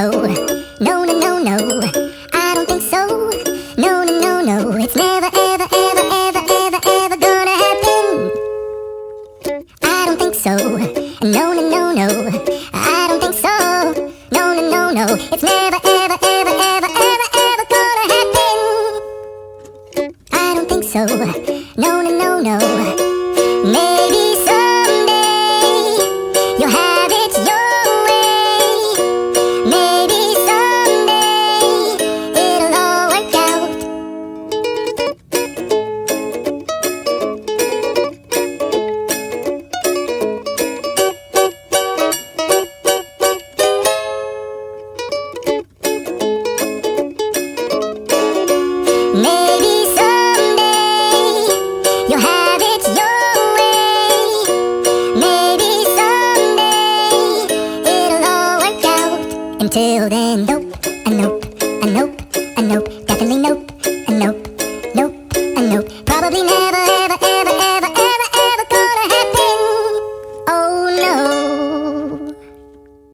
so. No, no, no, no, I don't think so. No, no, no, no, it's never, ever, ever, ever, ever, ever gonna happen. I don't think so. No, no, no, no, I don't think so. No, no, no, no, it's never, ever, ever, ever, ever, ever gonna happen. I don't think so. No, no, no, no. Maybe someday you'll have it your way. Maybe someday it'll all work out. Maybe someday you'll have it your way. Maybe someday it'll all work out. Until then, nope, a nope, a nope, a nope, definitely nope, a nope, nope, a nope. Probably never, ever, ever.